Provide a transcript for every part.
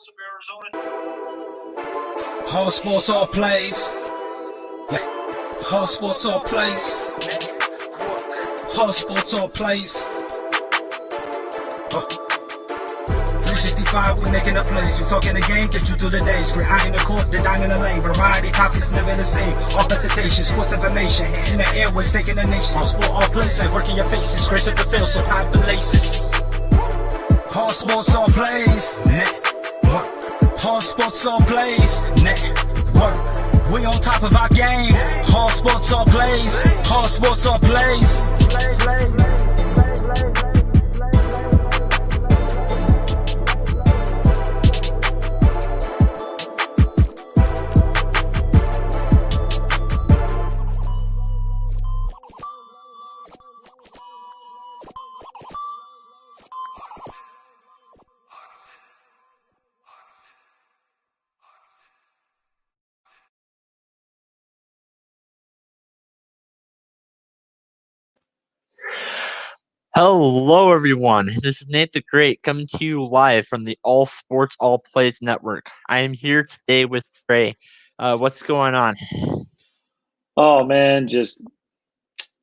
All sports, all plays. Yeah. All sports, all plays. All sports, all plays. 365, we making the plays. You talking the game, get you through the days. We're high in the court, the dime in the lane. Variety topics never the same. All presentation, sports information. In the airways, taking the nation. All sport, all plays, like working your faces. Grace at the field, so tie the laces. All sports, all plays. Network. All sports, all plays. Network. We on top of our game. All sports, all plays. All sports, all plays. Hello, everyone. This is Nate the Great coming to you live from the All Sports All Plays Network. I am here today with Trey. What's going on? Oh man, just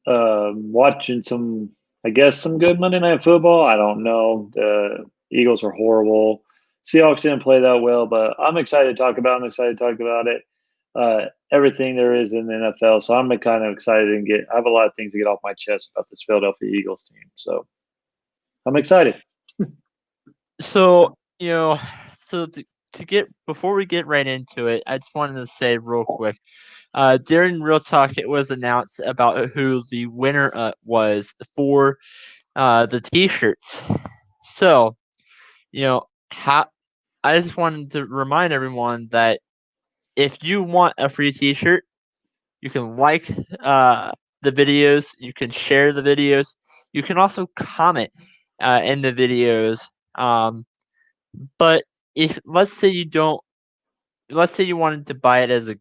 watching some good Monday Night Football. I don't know. The Eagles are horrible. Seahawks didn't play that well, but I'm excited to talk about. it. Everything there is in the NFL. So I'm kind of excited and I have a lot of things to get off my chest about this Philadelphia Eagles team. So I'm excited. So before we get right into it, I just wanted to say real quick. During Real Talk, it was announced about who the winner was for the T-shirts. So, I just wanted to remind everyone that if you want a free T-shirt, you can like the videos, you can share the videos, you can also comment in the videos. But let's say you wanted to buy it as a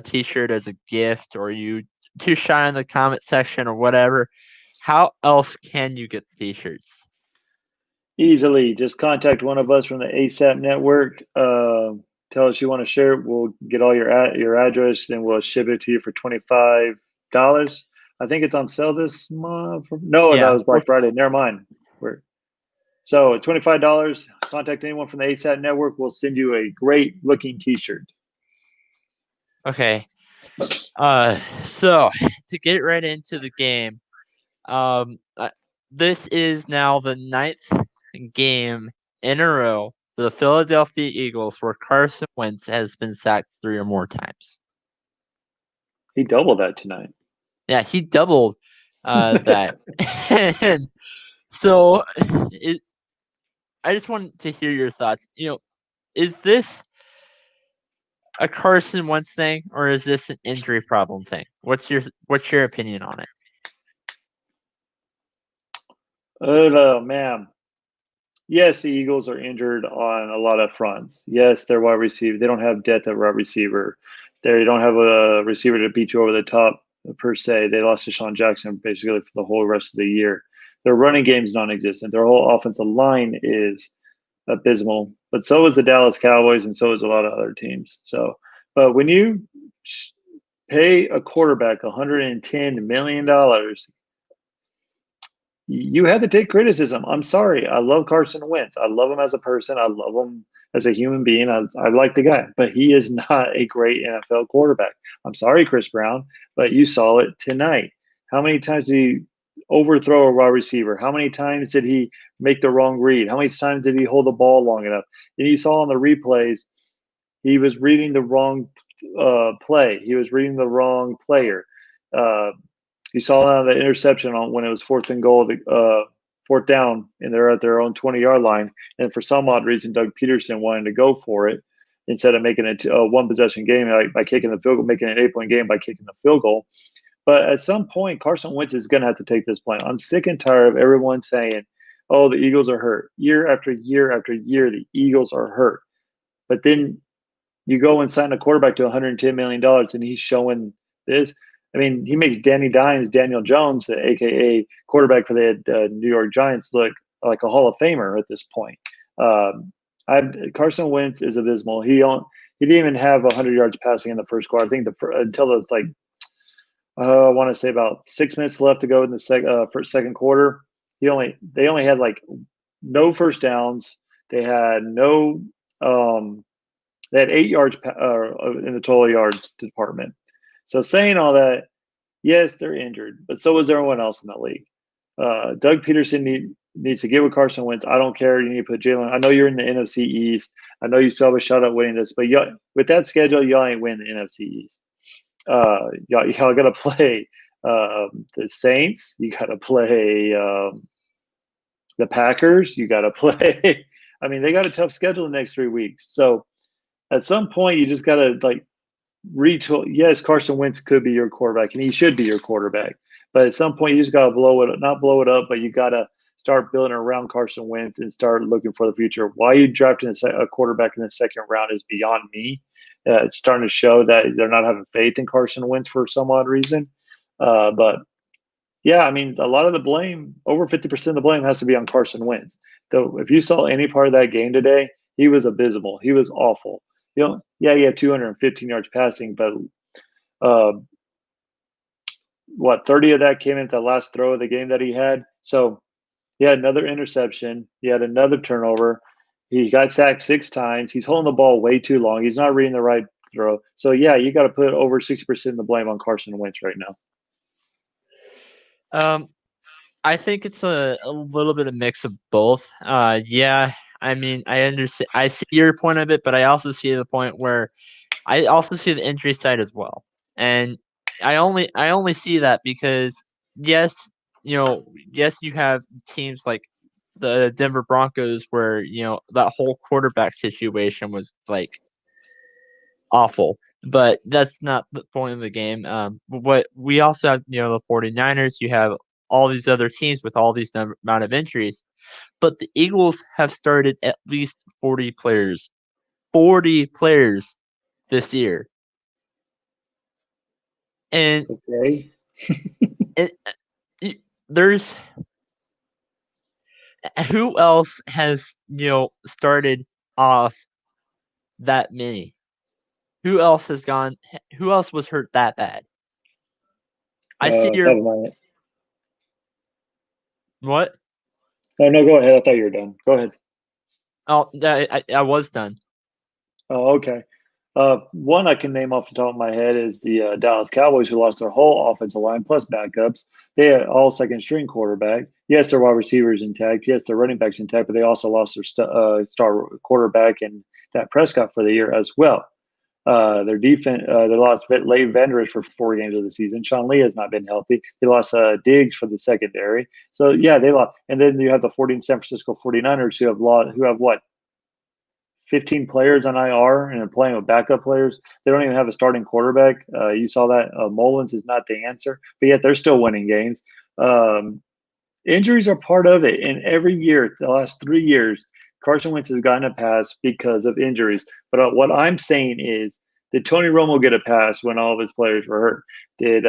T-shirt as a gift, or you too shy in the comment section or whatever, how else can you get the T-shirts? Easily, just contact one of us from the ASAP network. Tell us you want to share it. We'll get all your address and we'll ship it to you for $25. I think it's on sale this month. No, that was Black Friday. Never mind. So $25. Contact anyone from the ASAP network. We'll send you a great looking T-shirt. Okay. So to get right into the game, this is now the 9th game in a row for the Philadelphia Eagles where Carson Wentz has been sacked 3 or more times. He doubled that tonight. Yeah, he doubled that. And so I just wanted to hear your thoughts. Is this a Carson Wentz thing, or is this an injury problem thing? What's your opinion on it? Oh man. Yes, the Eagles are injured on a lot of fronts. Yes, their wide receiver. They don't have depth at wide receiver. They don't have a receiver to beat you over the top per se. They lost to Deshaun Jackson basically for the whole rest of the year. Their running game is non-existent. Their whole offensive line is abysmal. But so is the Dallas Cowboys, and so is a lot of other teams. So, but when you pay a quarterback $110 million, you had to take criticism. I'm sorry. I love Carson Wentz. I love him as a person. I love him as a human being. I like the guy, but he is not a great NFL quarterback. I'm sorry, Chris Brown, but you saw it tonight. How many times did he overthrow a wide receiver? How many times did he make the wrong read? How many times did he hold the ball long enough? And you saw on the replays, he was reading the wrong play. He was reading the wrong player. You saw the interception on when it was 4th and goal, 4th down, and they're at their own 20-yard line. And for some odd reason, Doug Peterson wanted to go for it instead of making it a one-possession game by kicking the field goal, making an 8-point game by kicking the field goal. But at some point, Carson Wentz is going to have to take this play. I'm sick and tired of everyone saying, oh, the Eagles are hurt. Year after year after year, the Eagles are hurt. But then you go and sign a quarterback to $110 million, and he's showing this. I mean, he makes Danny Dimes, Daniel Jones, the Carson Wentz is abysmal. He didn't even have 100 yards passing in the first quarter. I think until it's like I want to say about 6 minutes left to go in the second quarter. They only had like no first downs. They had no they had 8 yards in the total yards department. So saying all that, yes, they're injured, but so is everyone else in the league. Doug Peterson needs to get with Carson Wentz. I don't care. You need to put Jalen. I know you're in the NFC East. I know you still have a shot at winning this, but with that schedule, y'all ain't winning the NFC East. Y'all got to play the Saints. You got to play the Packers. You got to play. I mean, they got a tough schedule the next 3 weeks. So at some point, you just got to like retool. Yes, Carson Wentz could be your quarterback, and he should be your quarterback. But at some point, you just got to not blow it up, but you got to start building around Carson Wentz and start looking for the future. Why you drafting a quarterback in the second round is beyond me. It's starting to show that they're not having faith in Carson Wentz for some odd reason. But yeah, I mean, a lot of the blame, over 50% of the blame, has to be on Carson Wentz. Though, if you saw any part of that game today, he was abysmal. He was awful. Yeah, he had 215 yards passing, but uh, 30 of that came into the last throw of the game that he had. So he had another interception. He had another turnover. He got sacked 6 times. He's holding the ball way too long. He's not reading the right throw. So yeah, you got to put over 60% of the blame on Carson Wentz right now. I think it's a little bit of mix of both. Yeah, I mean, I understand. I see your point of it, but I also see the point where I also see the injury side as well. And I only see that because yes, yes, you have teams like the Denver Broncos where, that whole quarterback situation was like awful. But that's not the point of the game. What we also have, the 49ers, you have all these other teams with all these amount of injuries. But the Eagles have started at least 40 players. 40 players this year. And Okay. there's who else has, started off that many? Who else has gone? Who else was hurt that bad? I see your Never mind. what? Oh no, go ahead. I thought you were done. Go ahead. Oh, I was done. Oh, okay. One I can name off the top of my head is the Dallas Cowboys, who lost their whole offensive line plus backups. They had all second string quarterback. Yes, their wide receivers intact. Yes, their running backs intact, but they also lost their star quarterback and Dak Prescott for the year as well. Their defense, they lost Leighton Vander for 4 games of the season. Sean Lee has not been healthy. They lost Diggs for the secondary. So yeah, they lost. And then you have the San Francisco 49ers who have what? 15 players on IR and playing with backup players. They don't even have a starting quarterback. You saw that Mullins is not the answer, but yet they're still winning games. Injuries are part of it, and every year, the last 3 years, Carson Wentz has gotten a pass because of injuries. But what I'm saying is, did Tony Romo get a pass when all of his players were hurt? Did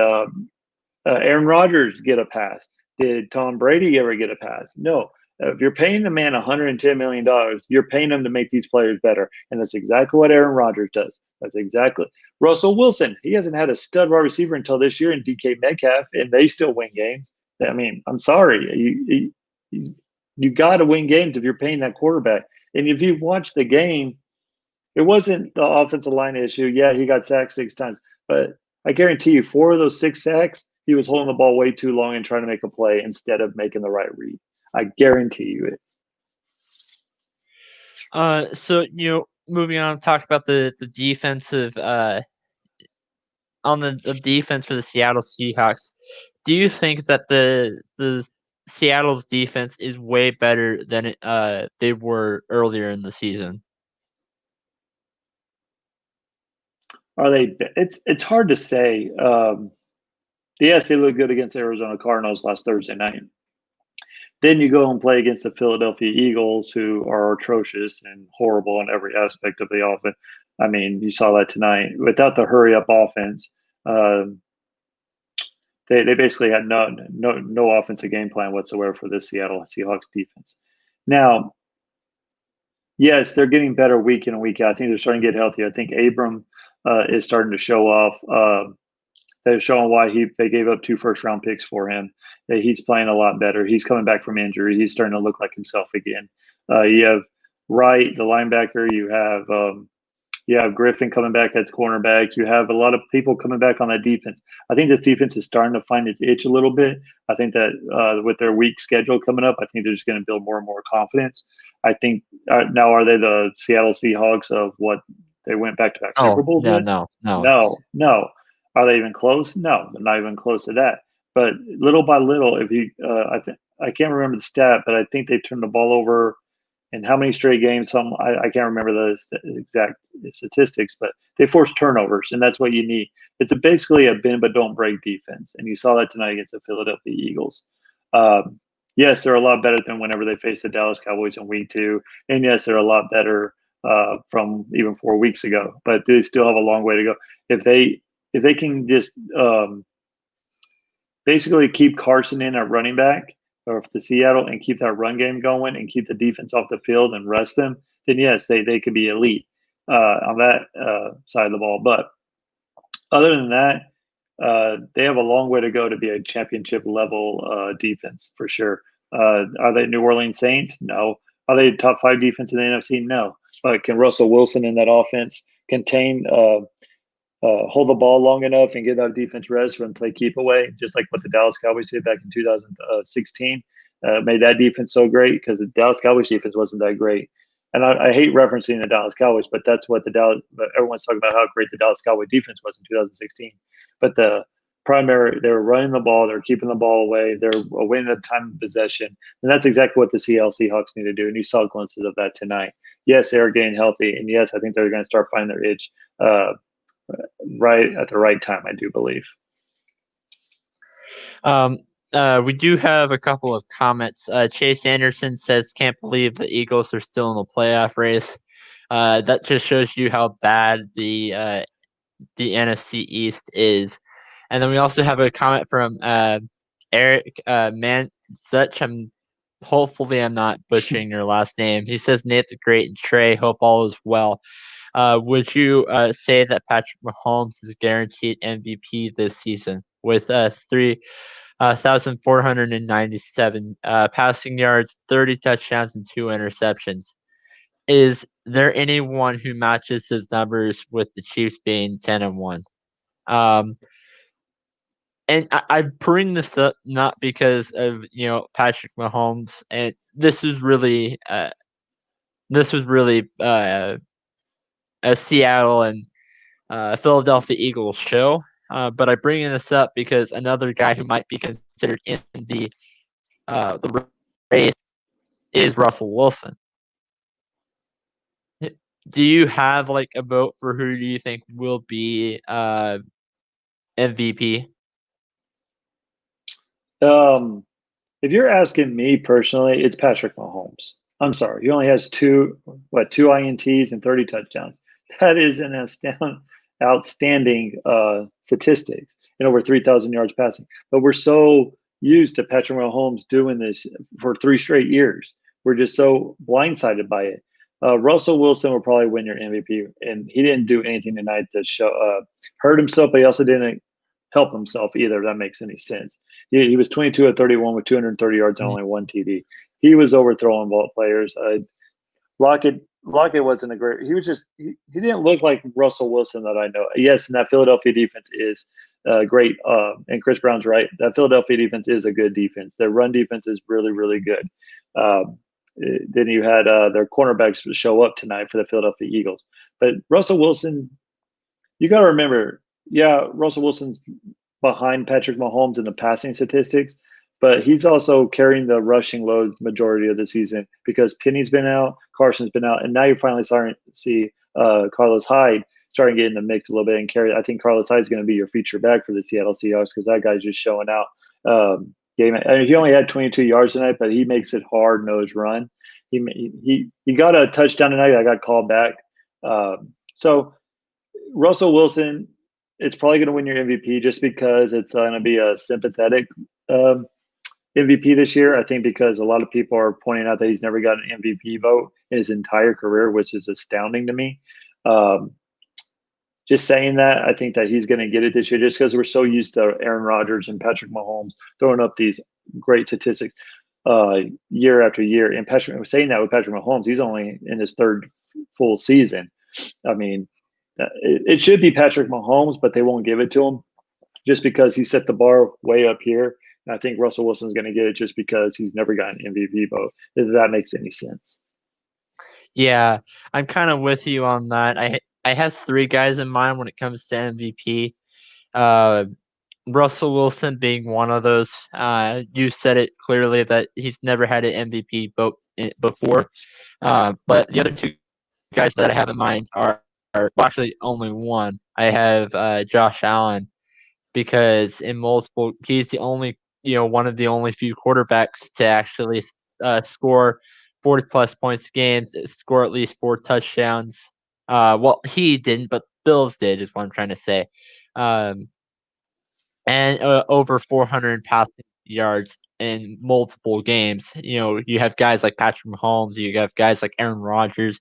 Aaron Rodgers get a pass? Did Tom Brady ever get a pass? No. If you're paying the man $110 million, you're paying him to make these players better. And that's exactly what Aaron Rodgers does. That's exactly. Russell Wilson, he hasn't had a stud wide receiver until this year in DK Metcalf, and they still win games. I mean, I'm sorry. You got to win games if you're paying that quarterback. And if you watch the game, it wasn't the offensive line issue. Yeah, he got sacked 6 times. But I guarantee you, 4 of those 6 sacks, he was holding the ball way too long and trying to make a play instead of making the right read. I guarantee you it. So moving on, talk about the defensive on the defense for the Seattle Seahawks. Do you think that the Seattle's defense is way better than they were earlier in the season? Are they? It's hard to say. Yes, they look good against Arizona Cardinals last Thursday night. Then you go and play against the Philadelphia Eagles, who are atrocious and horrible in every aspect of the offense. I mean, you saw that tonight. Without the hurry up offense, they basically had no offensive game plan whatsoever for this Seattle Seahawks defense. Now, Yes, they're getting better week in and week out. I think they're starting to get healthy. I think Abram is starting to show off. They're showing why they gave up 2 first-round picks for him. That he's playing a lot better. He's coming back from injury. He's starting to look like himself again. You have Wright, the linebacker. You have Griffin coming back as cornerback. You have a lot of people coming back on that defense. I think this defense is starting to find its itch a little bit. I think that with their week schedule coming up, I think they're just going to build more and more confidence. I think now, are they the Seattle Seahawks of what they went back to back Super Oh, Bowls no, with? no, no. No. Are they even close? No, they're not even close to that. But little by little, if you, I can't remember the stat, but I think they turned the ball over in how many straight games. I can't remember the exact statistics, but they forced turnovers, and that's what you need. It's basically a bend but don't break defense, and you saw that tonight against the Philadelphia Eagles. Yes, they're a lot better than whenever they faced the Dallas Cowboys in week 2, and yes, they're a lot better from even 4 weeks ago. But they still have a long way to go. If they can just basically keep Carson in at running back or the Seattle and keep that run game going and keep the defense off the field and rest them, then yes, they could be elite on that side of the ball. But other than that, they have a long way to go to be a championship level defense for sure. Are they New Orleans Saints? No. Are they top 5 defense in the NFC? No. But can Russell Wilson in that offense contain hold the ball long enough and get that defense rest and play keep away, just like what the Dallas Cowboys did back in 2016? Made that defense so great because the Dallas Cowboys defense wasn't that great. And I hate referencing the Dallas Cowboys, but that's what but everyone's talking about how great the Dallas Cowboy defense was in 2016. But they were running the ball, they're keeping the ball away, they're winning the time of possession. And that's exactly what the Seattle Seahawks need to do. And you saw glimpses of that tonight. Yes, they're getting healthy. And yes, I think they're going to start finding their itch right at the right time, I do believe. We do have a couple of comments. Chase Anderson says, "Can't believe the Eagles are still in the playoff race." That just shows you how bad the NFC East is. And then we also have a comment from Eric Mansuch. Hopefully I'm not butchering your last name. He says, "Nate the Great and Trey, hope all is well." Would you say that Patrick Mahomes is guaranteed MVP this season with 3,497 passing yards, 30 touchdowns, and 2 interceptions? Is there anyone who matches his numbers with the Chiefs being 10-1? And I bring this up not because of Patrick Mahomes, and this was really a Seattle and Philadelphia Eagles show. But I bring this up because another guy who might be considered in the race is Russell Wilson. Do you have like a vote for who do you think will be MVP? If you're asking me personally, it's Patrick Mahomes. I'm sorry, he only has two INTs and 30 touchdowns. That is an outstanding statistics and over 3,000 yards passing. But we're so used to Patrick Mahomes doing this for 3 straight years. We're just so blindsided by it. Russell Wilson will probably win your MVP, and he didn't do anything tonight to hurt himself, but he also didn't help himself either, if that makes any sense. He was 22 of 31 with 230 yards and only 1 TD. He was overthrowing ball players. Lockett wasn't a great. He was just he didn't look like Russell Wilson that I know. Yes, and that Philadelphia defense is great. And Chris Brown's right. That Philadelphia defense is a good defense. Their run defense is really, really good. Then you had their cornerbacks show up tonight for the Philadelphia Eagles. But Russell Wilson, you got to remember, Russell Wilson's behind Patrick Mahomes in the passing statistics, but he's also carrying the rushing load majority of the season because Penny's been out, Carson's been out, and now you're finally starting to see Carlos Hyde starting to get in the mix a little bit and carry. I think Carlos Hyde's going to be your feature back for the Seattle Seahawks because that guy's just showing out. Game. I mean, he only had 22 yards tonight, but he makes it hard-nosed run. He got a touchdown tonight. I got called back. So Russell Wilson, it's probably going to win your MVP just because it's going to be a sympathetic MVP this year. I think because a lot of people are pointing out that he's never got an MVP vote in his entire career, which is astounding to me. Um, just saying that, I think that he's going to get it this year just because we're so used to Aaron Rodgers and Patrick Mahomes throwing up these great statistics year after year. And Patrick, saying that with Patrick Mahomes, he's only in his third full season. I mean, it should be Patrick Mahomes, but they won't give it to him just because he set the bar way up here. And I think Russell Wilson's going to get it just because he's never gotten an MVP vote, if that makes any sense. Yeah, I'm kind of with you on that. I have 3 guys in mind when it comes to MVP. Russell Wilson being one of those. You said it clearly that he's never had an MVP vote before. But the other 2 guys that I have in mind are well, actually only one. I have Josh Allen because in multiple, he's the only, one of the only few quarterbacks to actually score 40 plus points games, score at least 4 touchdowns. Well, he didn't, but Bills did, is what I'm trying to say. And over 400 passing yards in multiple games. You have guys like Patrick Mahomes, you have guys like Aaron Rodgers,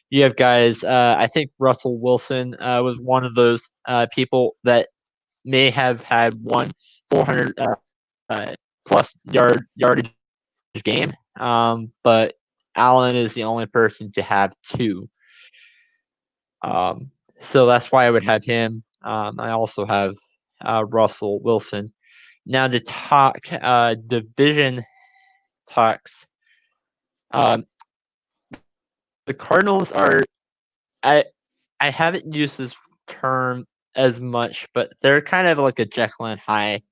you have guys. I think Russell Wilson was one of those people that may have had one 400 plus yardage game, but Allen is the only person to have 2. So that's why I would have him. I also have Russell Wilson. Now to talk division talks. The Cardinals are. I I haven't used this term as much, but they're kind of like a Jekyll and Hyde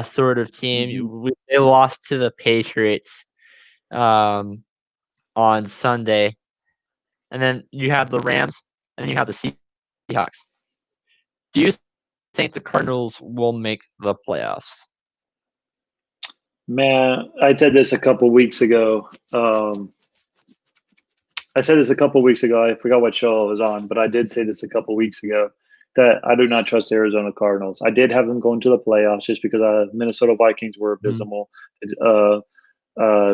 sort of team. They lost to the Patriots on Sunday, and then you have the Rams, and then you have the Seahawks. Do you think the Cardinals will make the playoffs? Man, I said this a couple weeks ago. I forgot what show I was on, but I did say this a couple weeks ago that I do not trust the Arizona Cardinals. I did have them going to the playoffs just because Minnesota Vikings were abysmal.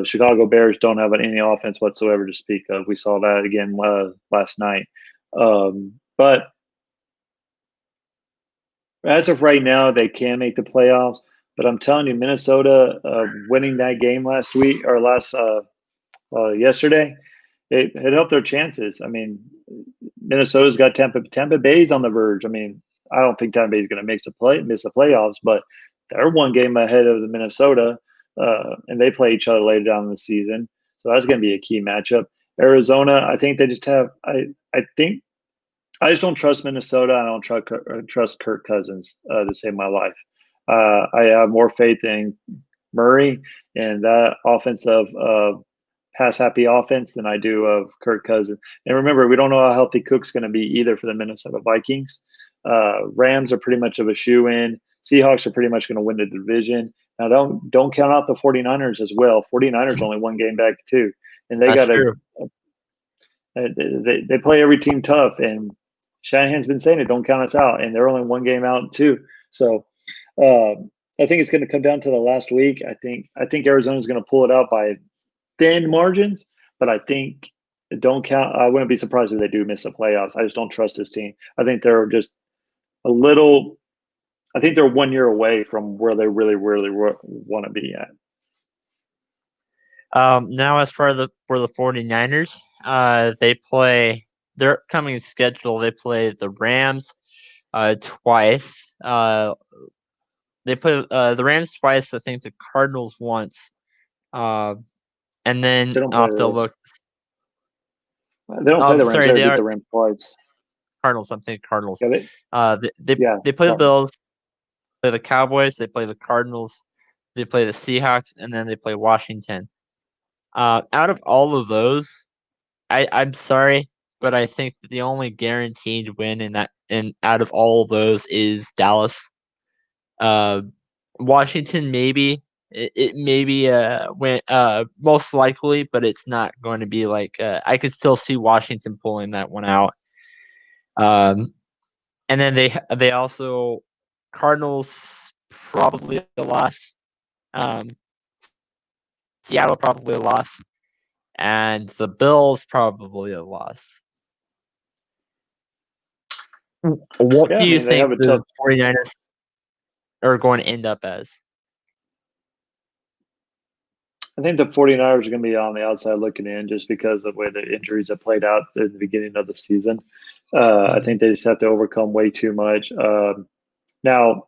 Chicago Bears don't have any offense whatsoever to speak of. We saw that again last night. But as of right now, they can make the playoffs. But I'm telling you, Minnesota winning that game yesterday, it helped their chances. I mean, Minnesota's got Tampa Bay's on the verge. I mean, I don't think Tampa Bay's going to miss the playoffs, but they're one game ahead of the Minnesota, and they play each other later down in the season. So that's going to be a key matchup. Arizona, I think they just have. I just don't trust Minnesota. I don't trust Kirk Cousins to save my life. I have more faith in Murray and that offensive pass-happy offense than I do of Kirk Cousins. And remember, we don't know how healthy Cook's going to be either for the Minnesota Vikings. Rams are pretty much of a shoe-in. Seahawks are pretty much going to win the division. Now, don't count out the 49ers as well. 49ers only one game back too, and they got they play every team tough. And Shanahan's been saying it, don't count us out, and they're only one game out too. So I think it's going to come down to the last week. I think Arizona's going to pull it out by thin margins, but I think don't count. I wouldn't be surprised if they do miss the playoffs. I just don't trust this team. I think they're just a little. I think they're 1 year away from where they really, really want to be at. Now, as for the 49ers, they play their upcoming schedule. They play the Rams twice. They play the Rams twice. I think the Cardinals once. And then I'll have to look. They don't play the Rams. Sorry, they beat the Rams twice. Cardinals. I'm thinking Cardinals. Yeah, they play the Bills, play the Cowboys, they play the Cardinals, they play the Seahawks, and then they play Washington. Out of all of those, I'm sorry, but I think that the only guaranteed win out of all of those is Dallas. Washington maybe it may be most likely, but it's not going to be like I could still see Washington pulling that one out. And then they also Cardinals probably a loss. Seattle probably a loss. and the Bills probably a loss. What Yeah, do I you mean, they think have a the tough. 49ers are going to end up as? I think the 49ers are going to be on the outside looking in just because of the way the injuries have played out at the beginning of the season. I think they just have to overcome way too much. Now,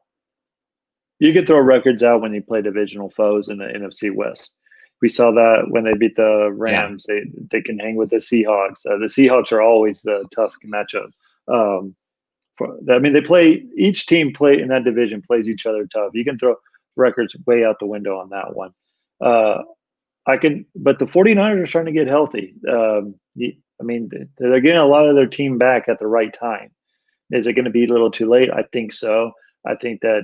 you can throw records out when you play divisional foes in the NFC West. We saw that when they beat the Yeah. Rams. They can hang with the Seahawks. The Seahawks are always the tough matchup. They play each team play in that division plays each other tough. You can throw records way out the window on that one. But the 49ers are starting to get healthy. They're getting a lot of their team back at the right time. Is it going to be a little too late? I think so. I think that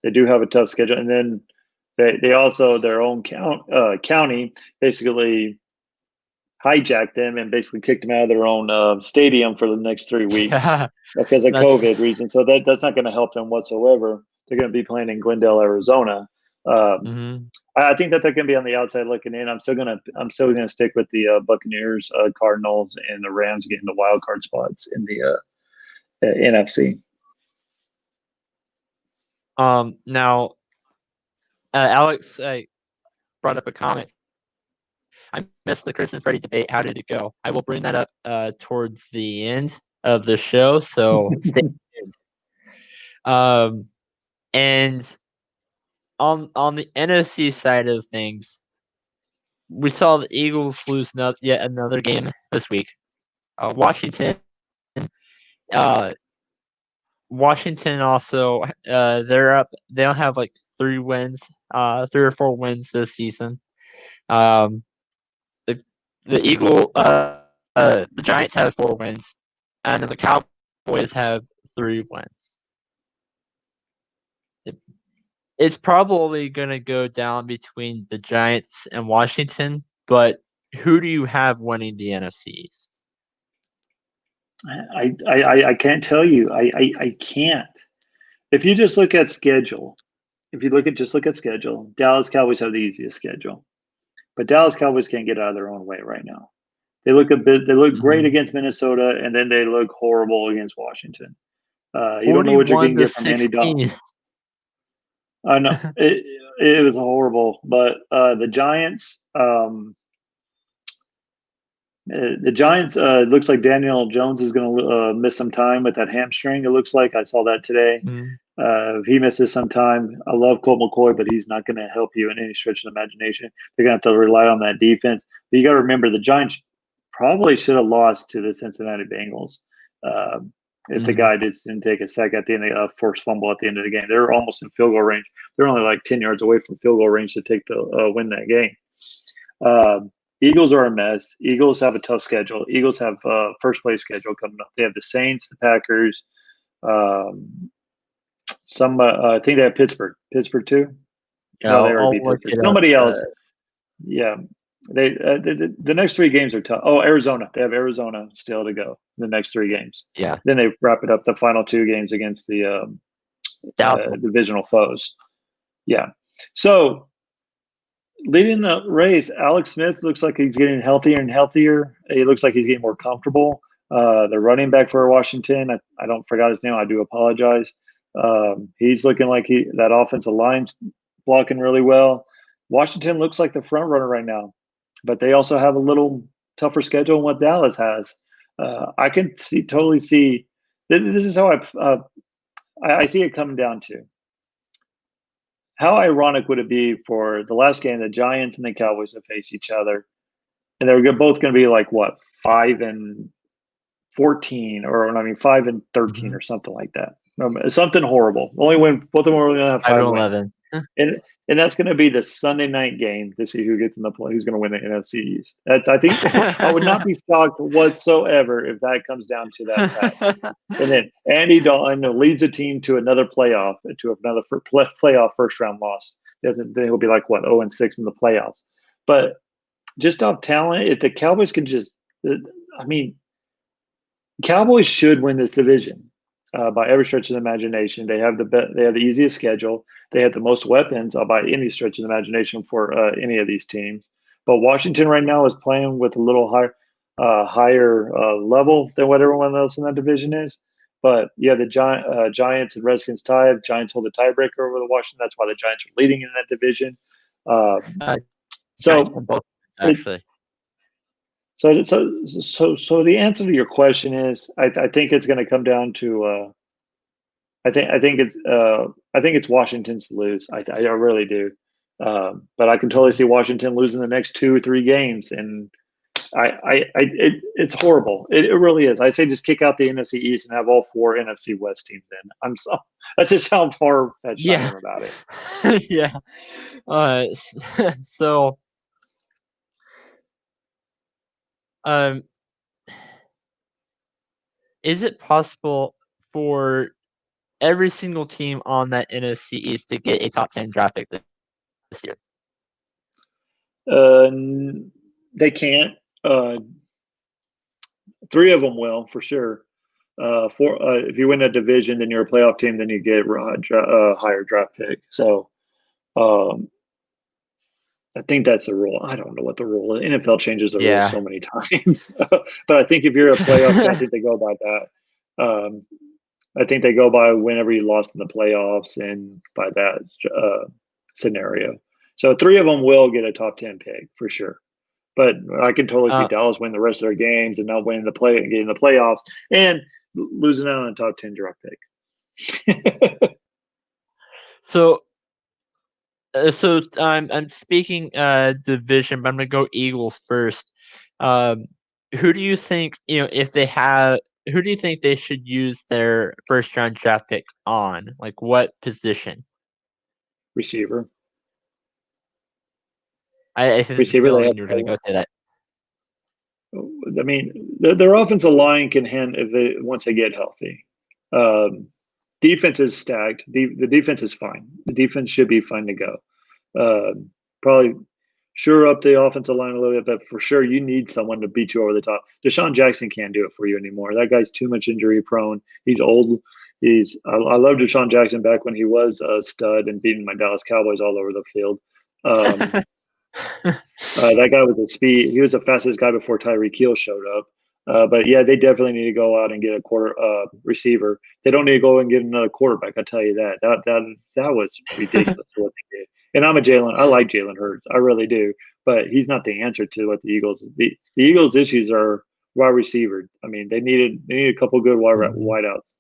they do have a tough schedule, and then they also their own county basically hijacked them and basically kicked them out of their own stadium for the next 3 weeks because of COVID reasons. So that's not going to help them whatsoever. They're going to be playing in Glendale, Arizona. I think that they're going to be on the outside looking in. I'm still gonna stick with the Buccaneers, Cardinals, and the Rams getting the wild card spots in the NFC. Now, Alex brought up a comment. I missed the Chris and Freddie debate. How did it go? I will bring that up towards the end of the show, so stay tuned. And on the NFC side of things, we saw the Eagles lose yet another game this week. Washington also they're up. They don't have like 3 or 4 wins this season. The Giants have 4 wins, and the Cowboys have 3 wins. It's probably going to go down between the Giants and Washington, but who do you have winning the NFC East? I can't tell you. I can't. If you just look at schedule, Dallas Cowboys have the easiest schedule, but Dallas Cowboys can't get out of their own way right now. They look great against Minnesota, and then they look horrible against Washington. You don't know what you're going to get from Andy Dalton. No, it was horrible. But the Giants, looks like Daniel Jones is going to miss some time with that hamstring. It looks like I saw that today. If he misses some time, I love Colt McCoy, but he's not going to help you in any stretch of the imagination. They're going to have to rely on that defense. But you got to remember, the Giants probably should have lost to the Cincinnati Bengals if the guy didn't take a sack at the end of the forced fumble at the end of the game. They're almost in field goal range. They're only like 10 yards away from field goal range to take the win that game. Eagles are a mess. Eagles have a tough schedule. Eagles have first place schedule coming up. They have the Saints, the Packers. I think they have Pittsburgh. Pittsburgh too. No, they already beat Pittsburgh. Somebody else. Yeah. They the next 3 games are tough. Oh, Arizona. They have Arizona still to go. The next 3 games. Yeah. Then they wrap it up the final 2 games against the divisional foes. Yeah. So leading the race, Alex Smith looks like he's getting healthier and healthier. He looks like he's getting more comfortable. The running back for Washington, I don't forgot his name. I do apologize. He's looking like that offensive line's blocking really well. Washington looks like the front runner right now, but they also have a little tougher schedule than what Dallas has. I can totally see. This is how I see it coming down to. How ironic would it be for the last game, the Giants and the Cowboys to face each other, and they're both going to be like what 5-14, or 5-13 or something like that. Something horrible. Only when both of them are going to have 5-11, and that's going to be the Sunday night game to see who gets in the play, who's going to win the NFC East. I think I would not be shocked whatsoever if that comes down to that fact. And then Andy Dalton leads a team to another playoff first round loss. Then he'll be like 0-6 in the playoffs. But just off talent, if the Cowboys can Cowboys should win this division. By every stretch of the imagination, they have the easiest schedule. They have the most weapons by any stretch of the imagination for any of these teams. But Washington right now is playing with a little higher level than what everyone else in that division is. But yeah, the Giants and Redskins tied. Giants hold the tiebreaker over the Washington. That's why the Giants are leading in that division. Giants So both, it, actually. so the answer to your question is, I think it's going to come down to I think it's Washington's to lose. I really do. But I can totally see Washington losing the next 2 or 3 games, and it's horrible. It really is. I say just kick out the NFC East and have all 4 NFC West teams in. That's just how far fetched I Yeah. am about it. Yeah. So, is it possible for every single team on that NFC East to get a top 10 draft pick this year? They can't. 3 of them will for sure. If you win a division, then you're a playoff team. Then you get a higher draft pick. So, I think that's the rule. I don't know what the rule is. NFL changes the rule Yeah. so many times, but I think if you're a playoff team, I think they go by that. I think they go by whenever you lost in the playoffs and by that scenario. So 3 of them will get a top 10 pick for sure. But I can totally see Dallas win the rest of their games and not winning getting the playoffs and losing out on a top 10 draft pick. So I'm speaking division, but I'm gonna go Eagles first. Who do you think, if they have? Who do you think they should use their first round draft pick on? Like what position? Receiver. I think Receiver. They feeling have. you were gonna go say that. I mean, their offensive line can handle once they get healthy. Defense is stacked. The defense is fine. The defense should be fine to go. Probably sure up the offensive line a little bit, but for sure you need someone to beat you over the top. Deshaun Jackson can't do it for you anymore. That guy's too much injury prone. He's old. I love Deshaun Jackson back when he was a stud and beating my Dallas Cowboys all over the field. That guy with the speed, he was the fastest guy before Tyreek Hill showed up. But yeah, they definitely need to go out and get a receiver. They don't need to go and get another quarterback. I tell you that. That was ridiculous what they did. And I like Jalen Hurts, I really do. But he's not the answer to what the Eagles. The Eagles' issues are wide receiver. I mean, they needed a couple good wideouts.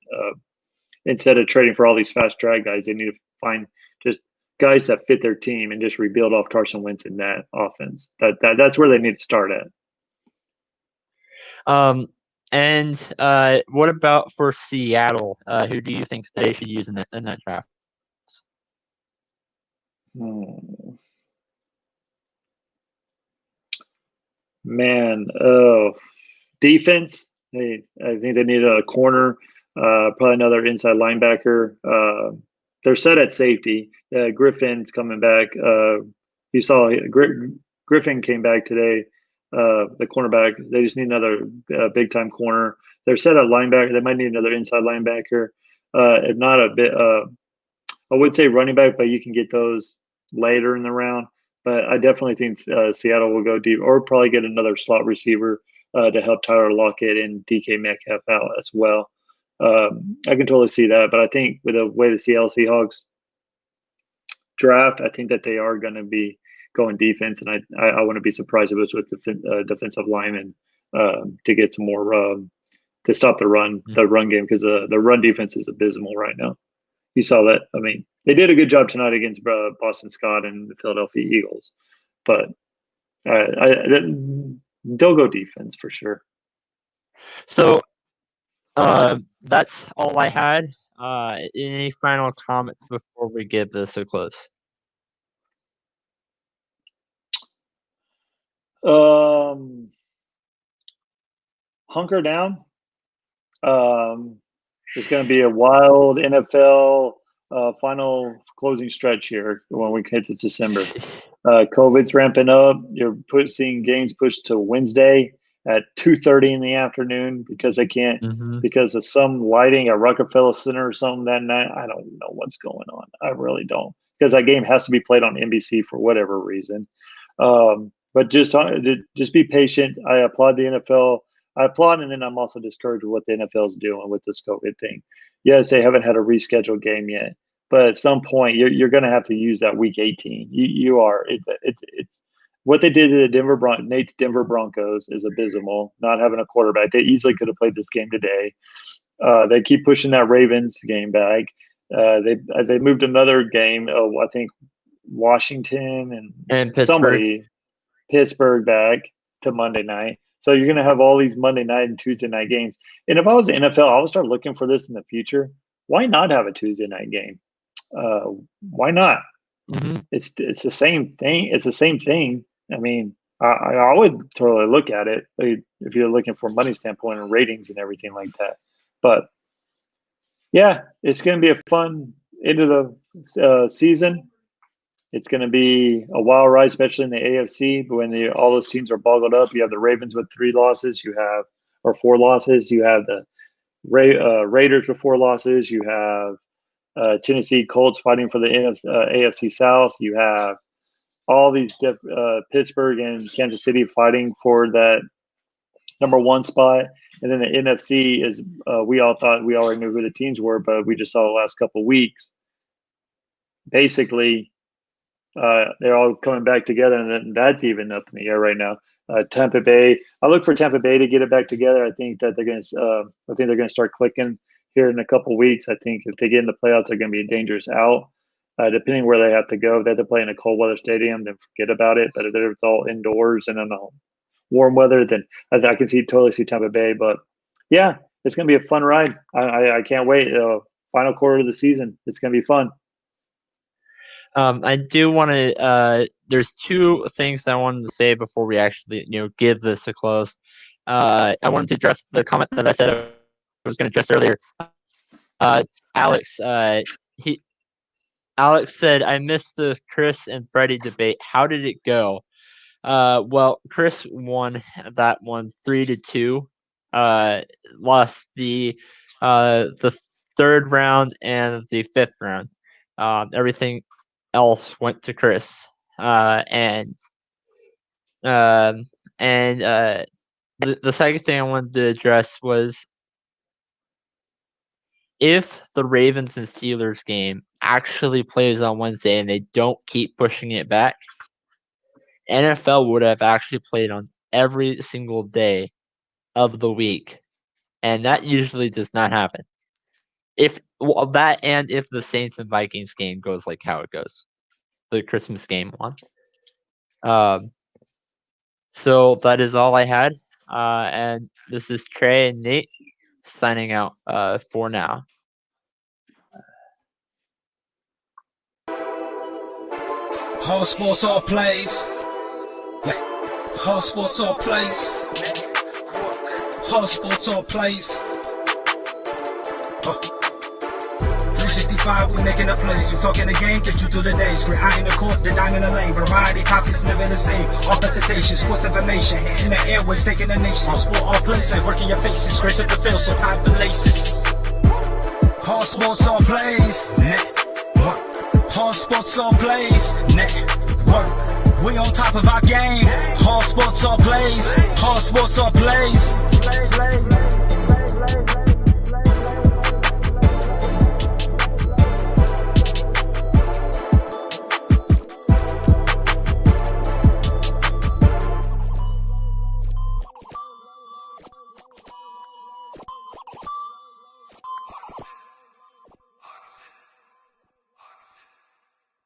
Instead of trading for all these fast drag guys, they need to find just guys that fit their team and just rebuild off Carson Wentz in that offense. That's where they need to start at. And what about for Seattle? Who do you think they should use in that draft? Man, defense. I think they need a corner, probably another inside linebacker. They're set at safety. Griffin's coming back. You saw Griffin came back today. The cornerback. They just need another big time corner. They're set at linebacker. They might need another inside linebacker. If not a bit, I would say running back, but you can get those later in the round. But I definitely think Seattle will go deep, or probably get another slot receiver to help Tyler Lockett and DK Metcalf out as well. I can totally see that, but I think with the way the Seattle Seahawks draft, I think that they are going to be going defense, and I wouldn't be surprised if it was with defensive linemen to get some more to stop the run game, because the run defense is abysmal right now. You saw that. I mean, they did a good job tonight against Boston Scott and the Philadelphia Eagles, but they'll go defense for sure. So that's all I had. Any final comments before we give this a close? Hunker down. It's going to be a wild NFL final closing stretch here when we get to December. COVID's ramping up. You're seeing games pushed to Wednesday at 2:30 in the afternoon because they can't, because of some lighting at Rockefeller Center or something that night. I don't know what's going on. I really don't, because that game has to be played on NBC for whatever reason. But just be patient. I applaud the NFL. I applaud, and then I'm also discouraged with what the NFL is doing with this COVID thing. Yes, they haven't had a rescheduled game yet, but at some point you're going to have to use that Week 18. You are. It's what they did to the Nate's Denver Broncos is abysmal. Not having a quarterback, they easily could have played this game today. They keep pushing that Ravens game back. They moved another game. I think Washington And Pittsburgh. somebody Pittsburgh back to Monday night. So you're going to have all these Monday night and Tuesday night games. And if I was the NFL, I would start looking for this in the future. Why not have a Tuesday night game? Why not? Mm-hmm. It's the same thing. It's the same thing. I mean, I always totally look at it if you're looking for money standpoint and ratings and everything like that. But yeah, it's going to be a fun end of the season. It's going to be a wild ride, especially in the AFC. But when all those teams are boggled up, you have the Ravens with 4 losses. You have the Raiders with 4 losses. You have Tennessee Colts fighting for the AFC South. You have all these Pittsburgh and Kansas City fighting for that number 1 spot. And then the NFC is we all thought we already knew who the teams were, but we just saw the last couple of weeks. Basically, they're all coming back together, and that's even up in the air right now. Tampa Bay. I look for Tampa Bay to get it back together. I think that they're going to start clicking here in a couple of weeks. I think if they get in the playoffs, they're going to be a dangerous out. Depending where they have to go, if they have to play in a cold weather stadium, then forget about it. But if it's all indoors and in warm weather, then I can totally see Tampa Bay. But yeah, it's going to be a fun ride. I can't wait. Final quarter of the season, it's going to be fun. I do want to. There's 2 things that I wanted to say before we actually, give this a close. I wanted to address the comment that I said I was going to address earlier. Alex, Alex said, "I missed the Chris and Freddie debate. How did it go?" Well, Chris won that one 3-2. Lost the 3rd round and the 5th round. Everything else went to Chris. The second thing I wanted to address was if the Ravens and Steelers game actually plays on Wednesday and they don't keep pushing it back, NFL would have actually played on every single day of the week, and that usually does not happen. If the Saints and Vikings game goes like how it goes, the Christmas game one. So that is all I had, and this is Trey and Nate signing out for now. All sports, all plays. All sports, all plays. All sports, all plays. 365, we making a plays. You talking the game, get you through the days. Great high in the court, the dime in the lane. Variety, topics, living the same. All presentation, sports information. Hitting the airways, taking the nation. All sport, all plays, like working your faces. Grace at the field, so type the laces. All sports, all plays. Network. All sports, all plays. Network. We on top of our game. All sports, all plays. All sports, all plays.